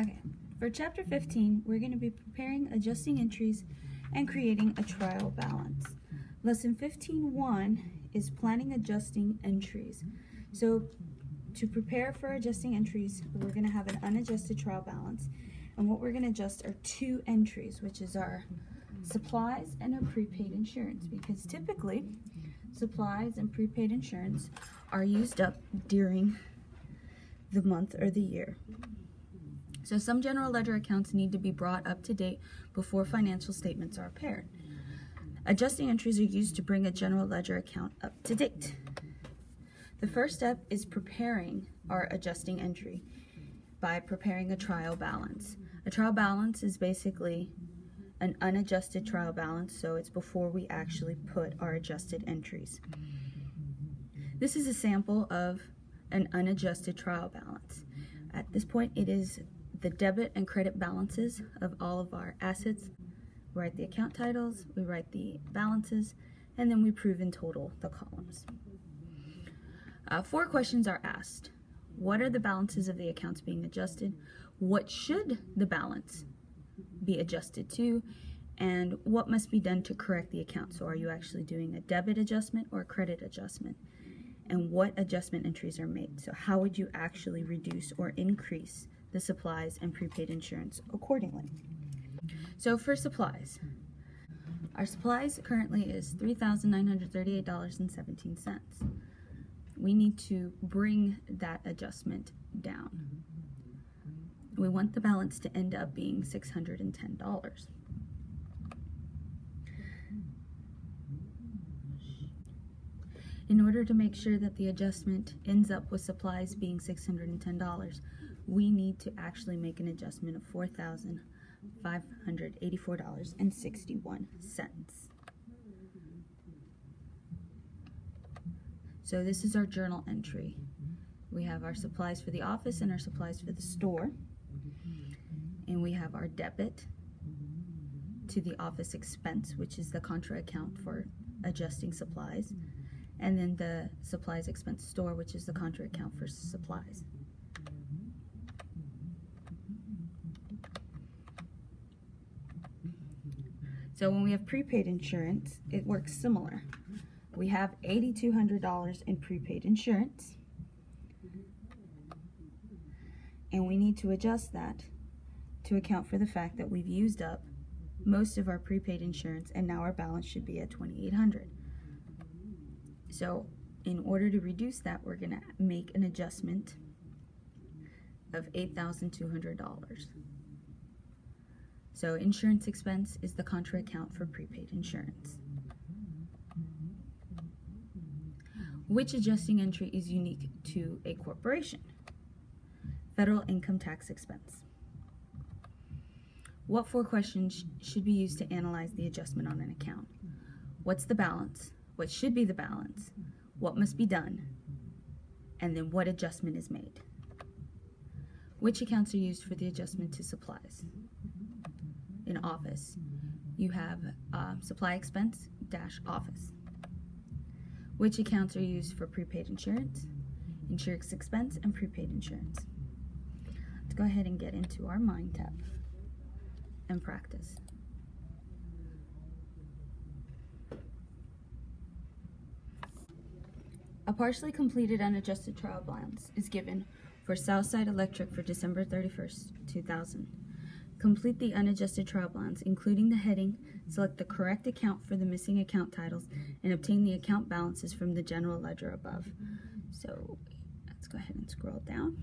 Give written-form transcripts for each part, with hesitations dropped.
Okay, for Chapter 15, we're going to be preparing adjusting entries and creating a trial balance. Lesson 15.1 is planning adjusting entries. So to prepare for adjusting entries, we're going to have an unadjusted trial balance. And what we're going to adjust are two entries, which is our supplies and our prepaid insurance, because typically supplies and prepaid insurance are used up during the month or the year. So some general ledger accounts need to be brought up to date before financial statements are prepared. Adjusting entries are used to bring a general ledger account up to date. The first step is preparing our adjusting entry by preparing a trial balance. A trial balance is basically an unadjusted trial balance, so it's before we actually put our adjusted entries. This is a sample of an unadjusted trial balance. At this point, it is the debit and credit balances of all of our assets. We write the account titles, we write the balances, and then we prove in total the columns. 4 questions are asked. What are the balances of the accounts being adjusted? What should the balance be adjusted to? And what must be done to correct the account? So are you actually doing a debit adjustment or a credit adjustment? And what adjustment entries are made? So how would you actually reduce or increase the supplies and prepaid insurance accordingly? So for supplies, our supplies currently is $3,938.17. We need to bring that adjustment down. We want the balance to end up being $610. In order to make sure that the adjustment ends up with supplies being $610, we need to actually make an adjustment of $4,584.61. So this is our journal entry. We have our supplies for the office and our supplies for the store. And we have our debit to the office expense, which is the contra account for adjusting supplies. And then the supplies expense store, which is the contra account for supplies. So when we have prepaid insurance, it works similar. We have $8,200 in prepaid insurance, and we need to adjust that to account for the fact that we've used up most of our prepaid insurance, and now our balance should be at $2,800. So in order to reduce that, we're going to make an adjustment of $8,200. So insurance expense is the contra account for prepaid insurance. Which adjusting entry is unique to a corporation? Federal income tax expense. What 4 questions should be used to analyze the adjustment on an account? What's the balance? What should be the balance? What must be done? And then what adjustment is made? Which accounts are used for the adjustment to supplies? In office, you have supply expense dash office. Which accounts are used for prepaid insurance, insurance expense, and prepaid insurance? Let's go ahead and get into our Mind tab and practice. A partially completed unadjusted trial balance is given for Southside Electric for December 31st, 2000. Complete the unadjusted trial balance, including the heading, select the correct account for the missing account titles, and obtain the account balances from the general ledger above. So let's go ahead and scroll down.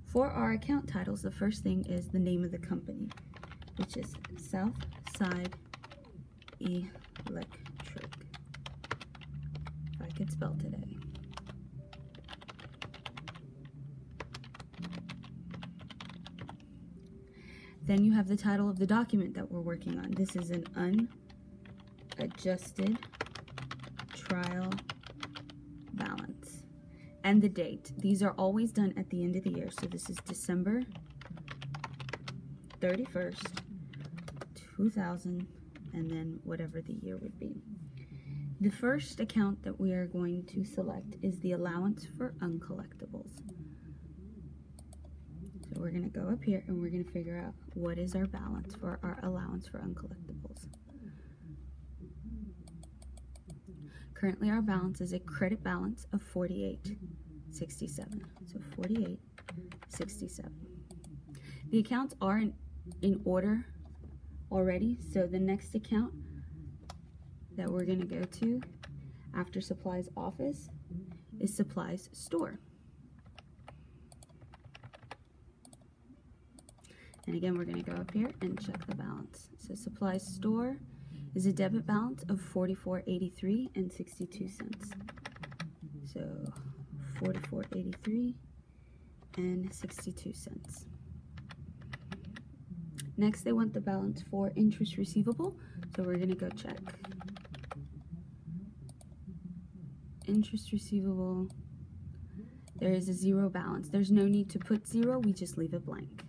For our account titles, the first thing is the name of the company, which is Southside Electric. If I could spell today. Then you have the title of the document that we're working on. This is an unadjusted trial balance. And the date. These are always done at the end of the year. So this is December 31st, 2000, and then whatever the year would be. The first account that we are going to select is the allowance for uncollectibles. we're going to go up here and we're going to figure out what is our balance for our allowance for uncollectibles. Currently our balance is a credit balance of $48.67. So $48.67. The accounts are in order already, so the next account that we're going to go to after supplies office is supplies store. And again, we're going to go up here and check the balance. So supplies store is a debit balance of $44.83 and 62 cents. So $44.83 and 62 cents. Next, they want the balance for interest receivable. So we're going to go check. Interest receivable, there is a zero balance. There's no need to put zero, we just leave it blank.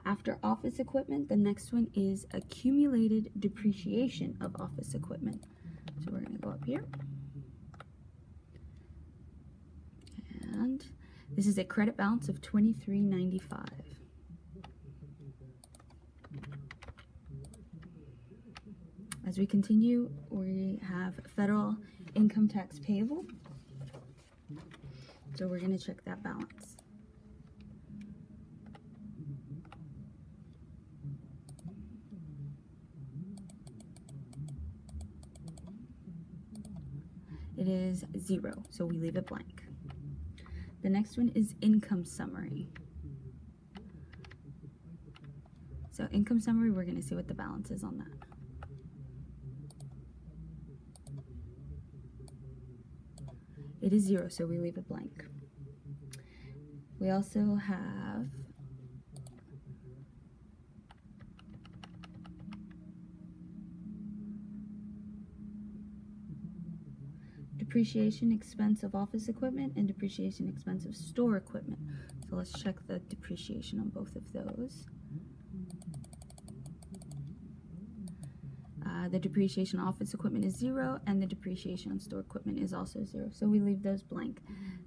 After office equipment, the next one is accumulated depreciation of office equipment. So we're going to go up here. And this is a credit balance of $23.95. As we continue, we have federal income tax payable. So we're going to check that balance. It is zero, so we leave it blank. The next one is income summary. So income summary, we're going to see what the balance is on that. It is zero, so we leave it blank. We also have depreciation expense of office equipment and depreciation expense of store equipment. So let's check the depreciation on both of those. The depreciation on office equipment is zero, and the depreciation on store equipment is also zero. So we leave those blank.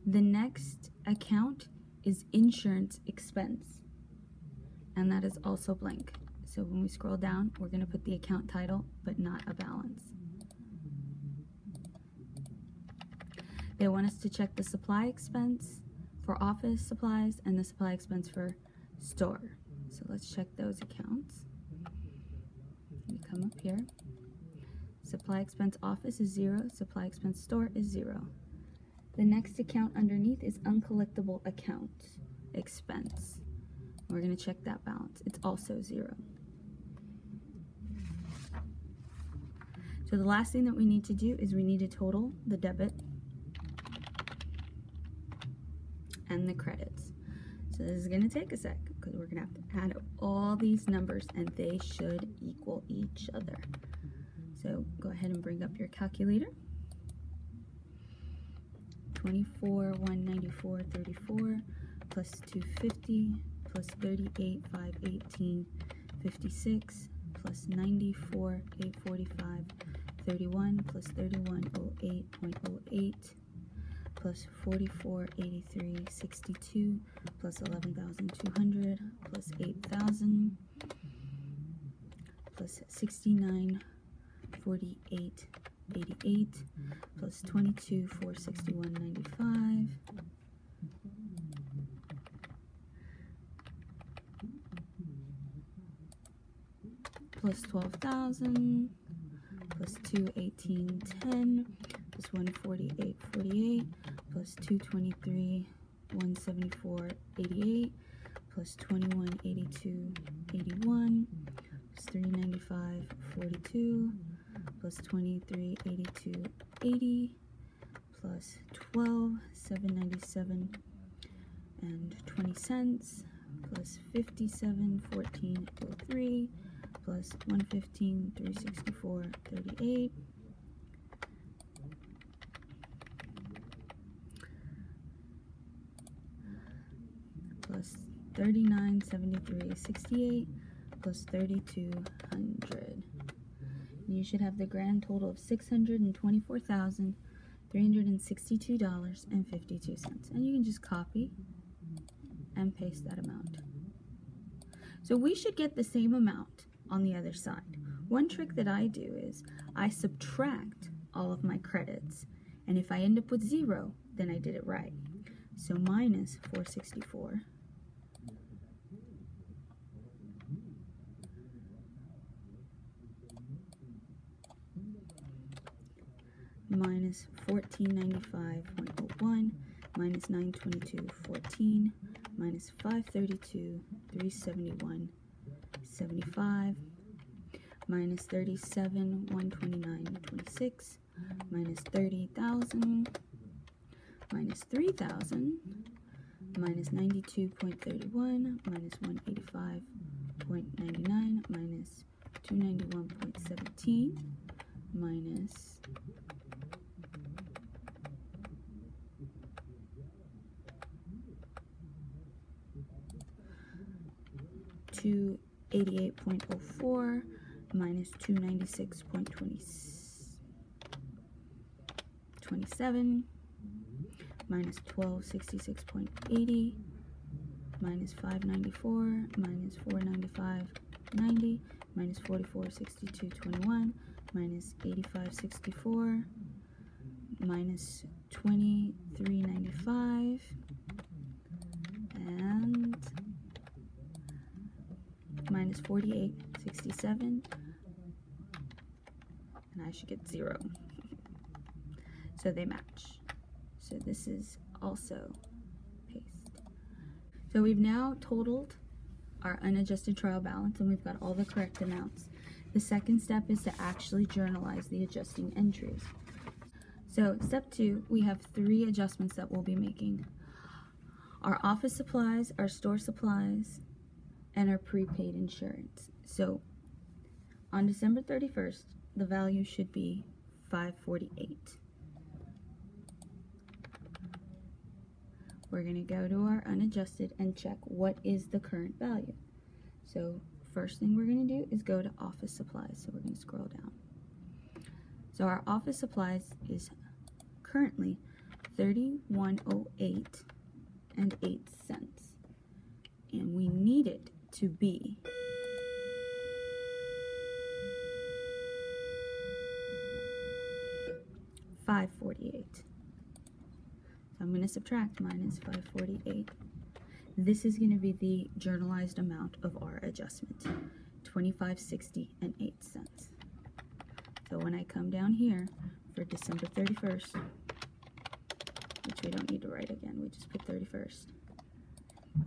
The next account is insurance expense, and that is also blank. So when we scroll down, we're going to put the account title, but not a balance. They want us to check the supply expense for office supplies and the supply expense for store. So let's check those accounts. You come up here. Supply expense office is zero. Supply expense store is zero. The next account underneath is uncollectible account expense. We're going to check that balance. It's also zero. So the last thing that we need to do is we need to total the debit and the credits. So this is going to take a sec because we're going to have to add all these numbers and they should equal each other. So go ahead and bring up your calculator. 24,194.34 plus 250 plus 38,518.56 plus 94,845.31 plus 31,08.08 plus 44,83.62 plus 11,200 plus 8,000 plus 69,48.88 plus 22,461.95 plus 12,000 plus 218.10 plus 148.48 plus 223,174.88 plus 21,82.81 plus 395.42 plus 23,82.80 plus 12,797 and 20 cents plus 57,14.03 plus 115,364.38 plus 39,73.68 plus 3,200. You should have the grand total of $624,362.52. And you can just copy and paste that amount. So we should get the same amount on the other side. One trick that I do is I subtract all of my credits, and if I end up with 0, then I did it right. So minus 464 minus 1495.01 minus 922.14 minus 532.371.75 minus 37.129.26 minus 30,000 minus 3,000 minus 92.31 minus 185.99 minus 291.17 minus 288.04 minus 296.27 minus 1266.80 minus 594 minus 495.90 minus 4462.21 minus 8564 minus 2395 and minus 4867, and I should get 0. So they match. So this is also paste. So we've now totaled our unadjusted trial balance, and we've got all the correct amounts. The second step is to actually journalize the adjusting entries. So step 2, we have 3 adjustments that we'll be making: our office supplies, our store supplies, and our prepaid insurance. So on December 31st, the value should be 548. We're going to go to our unadjusted and check what is the current value. So first thing we're going to do is go to office supplies. So we're going to scroll down. So our office supplies is currently $31.08 and 8 cents. And we need it to be $548. So I'm going to subtract minus 548. This is going to be the journalized amount of our adjustment, $25.60 and 8 cents. So when I come down here for December 31st, which we don't need to write again, we just put 31st.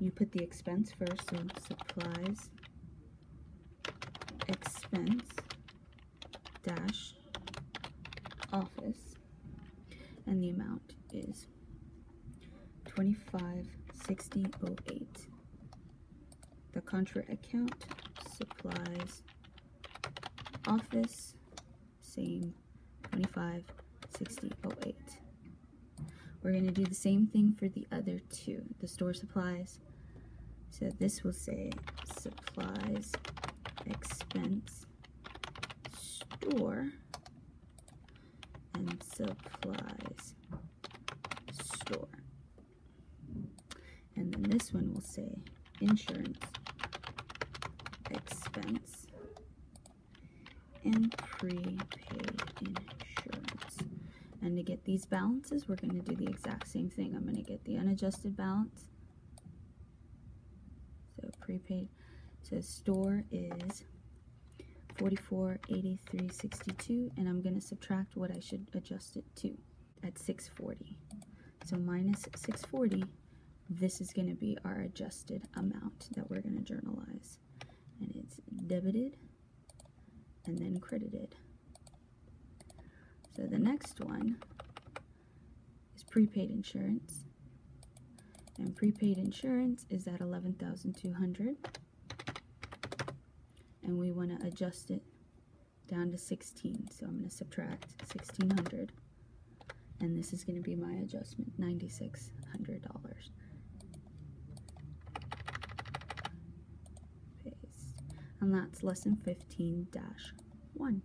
You put the expense first, so supplies expense dash office, and the amount is $25.60.08. The contra account, supplies office, same, $25.60.08. We're going to do the same thing for the other 2, the store supplies. So this will say supplies expense store and supplies store. And then this one will say insurance expense and prepaid insurance. And to get these balances, we're going to do the exact same thing. I'm going to get the unadjusted balance. So prepaid. So store is $44.83.62, and I'm going to subtract what I should adjust it to at $640. So minus $640, this is going to be our adjusted amount that we're going to journalize. And it's debited and then credited. So the next one is prepaid insurance, and prepaid insurance is at $11,200, and we want to adjust it down to 16. So I'm going to subtract 1,600, and this is going to be my adjustment, $9,600. Paste, and that's lesson 15-1.